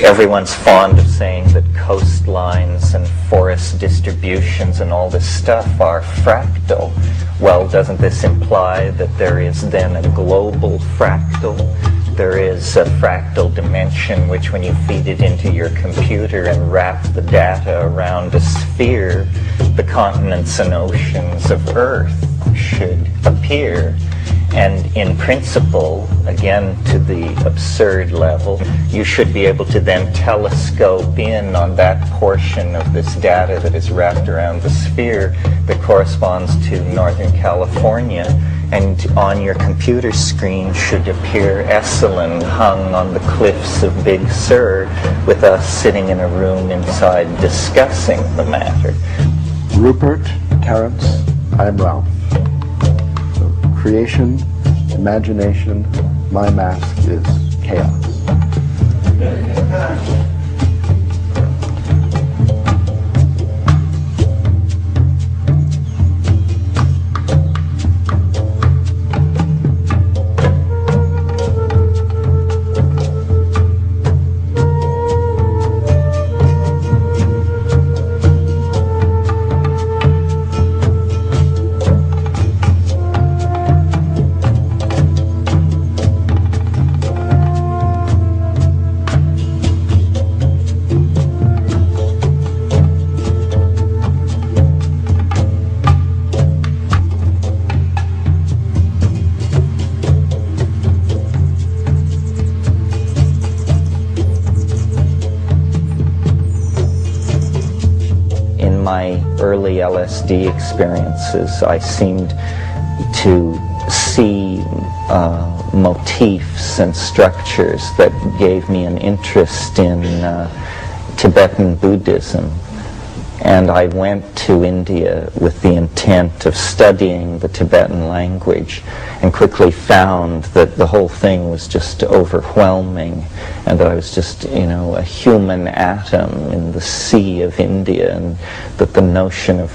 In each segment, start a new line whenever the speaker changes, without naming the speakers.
everyone's fond of saying that coastlines and forest distributions and all this stuff are fractal. Well, doesn't this imply that there is then a global fractal? There is a fractal dimension which, when you feed it into your computer and wrap the data around a sphere, the continents and oceans of Earth should appear. And in principle, again to the absurd level, you should be able to then telescope in on that portion of this data that is wrapped around the sphere that corresponds to Northern California, and on your computer screen should appear Esalen hung on the cliffs of Big Sur, with us sitting in a room inside discussing the matter.
Rupert, Terence, I'm Ralph. Creation, imagination, my mask is chaos.
My early LSD experiences, I seemed to see motifs and structures that gave me an interest in Tibetan Buddhism. And I went to India with the intent of studying the Tibetan language, and quickly found that the whole thing was just overwhelming, and that I was just, a human atom in the sea of India, and that the notion of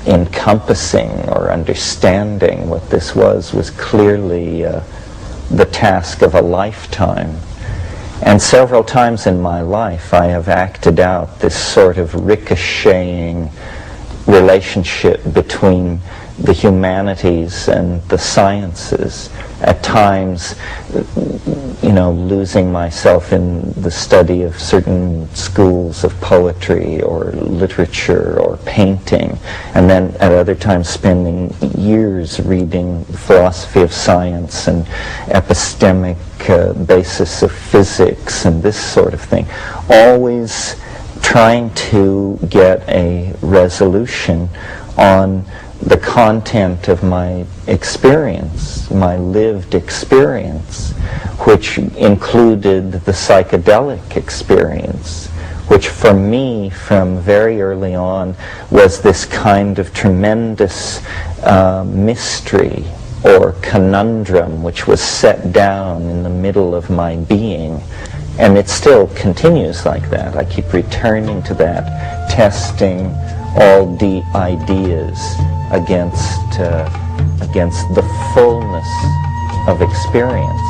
encompassing or understanding what this was clearly the task of a lifetime. And several times in my life I have acted out this sort of ricocheting relationship between the humanities and the sciences, at times, losing myself in the study of certain schools of poetry or literature or painting, and then at other times spending years reading the philosophy of science and epistemic basis of physics and this sort of thing, always trying to get a resolution on the content of my experience, my lived experience, which included the psychedelic experience, which for me from very early on was this kind of tremendous mystery or conundrum which was set down in the middle of my being. And it still continues like that. I keep returning to that, testing all the ideas against the fullness of experience.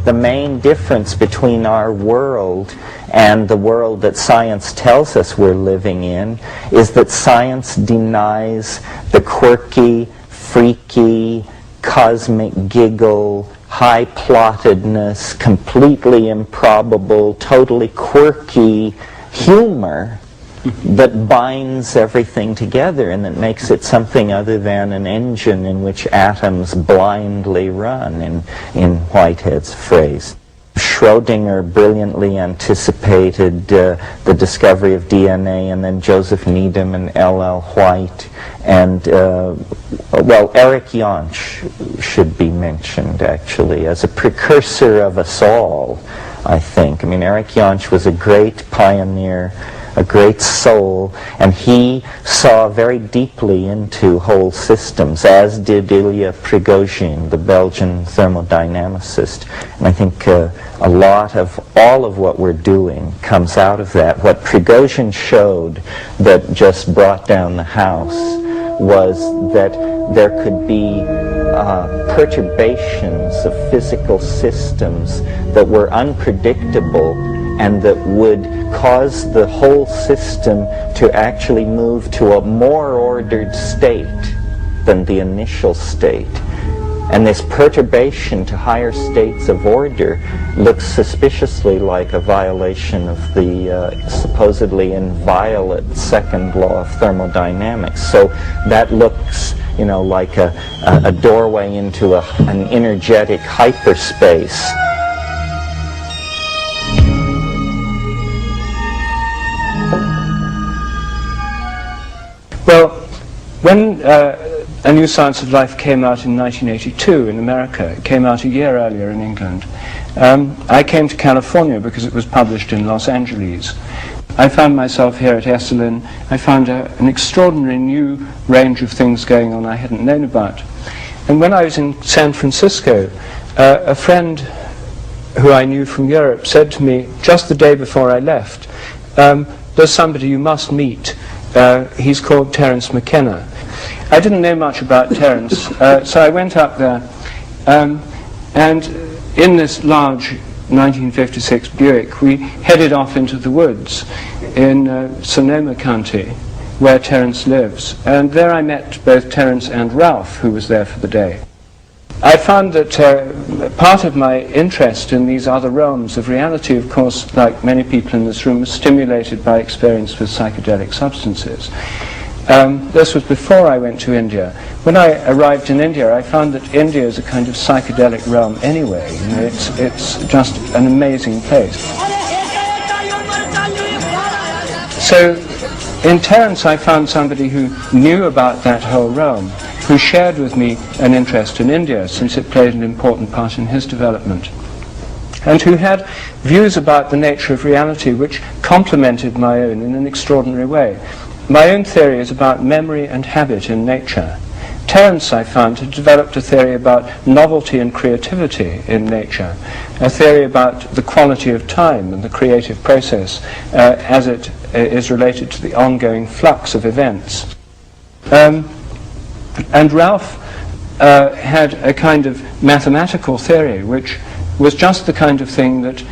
The main difference between our world and the world that science tells us we're living in is that science denies the quirky, freaky, cosmic giggle, high-plottedness, completely improbable, totally quirky humor that binds everything together and that makes it something other than an engine in which atoms blindly run, in Whitehead's phrase. Schrödinger brilliantly anticipated the discovery of DNA, and then Joseph Needham and L.L. White, and Eric Jantsch should be mentioned actually as a precursor of us all, I think. I mean, Eric Jantsch was a great pioneer, a great soul, and he saw very deeply into whole systems, as did Ilya Prigozhin, the Belgian thermodynamicist. And I think a lot of all of what we're doing comes out of that. What Prigozhin showed that just brought down the house was that there could be perturbations of physical systems that were unpredictable and that would cause the whole system to actually move to a more ordered state than the initial state. And this perturbation to higher states of order looks suspiciously like a violation of the supposedly inviolate second law of thermodynamics. So that looks, you know, like a doorway into an energetic hyperspace.
Well, when A New Science of Life came out in 1982 in America, it came out a year earlier in England, I came to California because it was published in Los Angeles. I found myself here at Esalen. I found an extraordinary new range of things going on I hadn't known about. And when I was in San Francisco, a friend who I knew from Europe said to me just the day before I left, there's somebody you must meet. He's called Terence McKenna. I didn't know much about Terence, so I went up there, and in this large 1956 Buick, we headed off into the woods in Sonoma County, where Terence lives. And there I met both Terence and Ralph, who was there for the day. I found that part of my interest in these other realms of reality, of course, like many people in this room, was stimulated by experience with psychedelic substances. This was before I went to India. When I arrived in India, I found that India is a kind of psychedelic realm anyway. You know, it's just an amazing place. So in Terence, I found somebody who knew about that whole realm, who shared with me an interest in India, since it played an important part in his development, and who had views about the nature of reality which complemented my own in an extraordinary way. My own theory is about memory and habit in nature. Terence, I found, had developed a theory about novelty and creativity in nature, a theory about the quality of time and the creative process as it is related to the ongoing flux of events. And Ralph had a kind of mathematical theory which was just the kind of thing that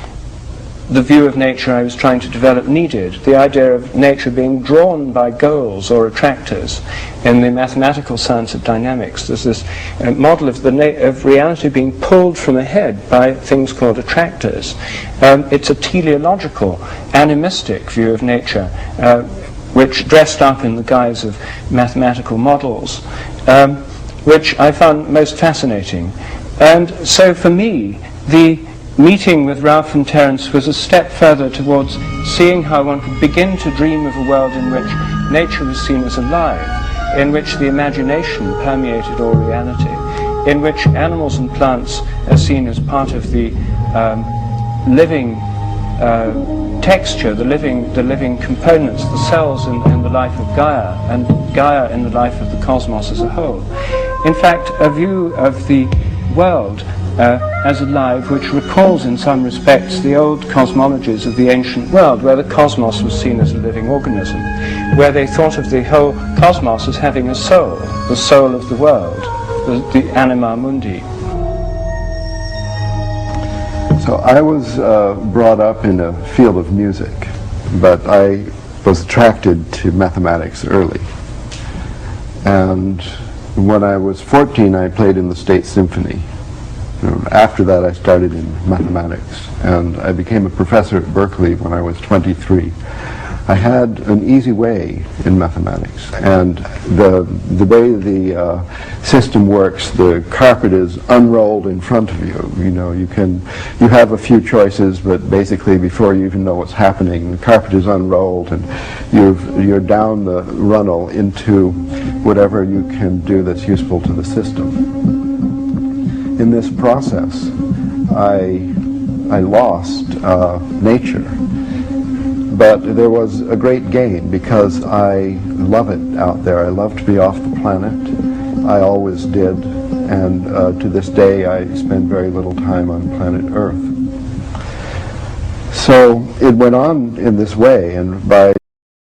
the view of nature I was trying to develop needed, the idea of nature being drawn by goals or attractors. In the mathematical science of dynamics, there's this model of of reality being pulled from ahead by things called attractors. It's a teleological, animistic view of nature, which dressed up in the guise of mathematical models, which I found most fascinating. And so for me, the meeting with Ralph and Terence was a step further towards seeing how one could begin to dream of a world in which nature was seen as alive, in which the imagination permeated all reality, in which animals and plants are seen as part of the living texture, the living components, the cells in the life of Gaia, and Gaia in the life of the cosmos as a whole. In fact, a view of the world as alive, which recalls in some respects the old cosmologies of the ancient world, where the cosmos was seen as a living organism, where they thought of the whole cosmos as having a soul, the soul of the world, the anima mundi.
So I was brought up in a field of music, but I was attracted to mathematics early. And when I was 14, I played in the State Symphony. After that, I started in mathematics, and I became a professor at Berkeley when I was 23. I had an easy way in mathematics, and the way the system works, the carpet is unrolled in front of you. You know, you have a few choices, but basically before you even know what's happening, the carpet is unrolled, and you're down the runnel into whatever you can do that's useful to the system. In this process, I lost nature, but there was a great gain because I love it out there. I love to be off the planet. I always did, and to this day I spend very little time on planet Earth. So it went on in this way, and by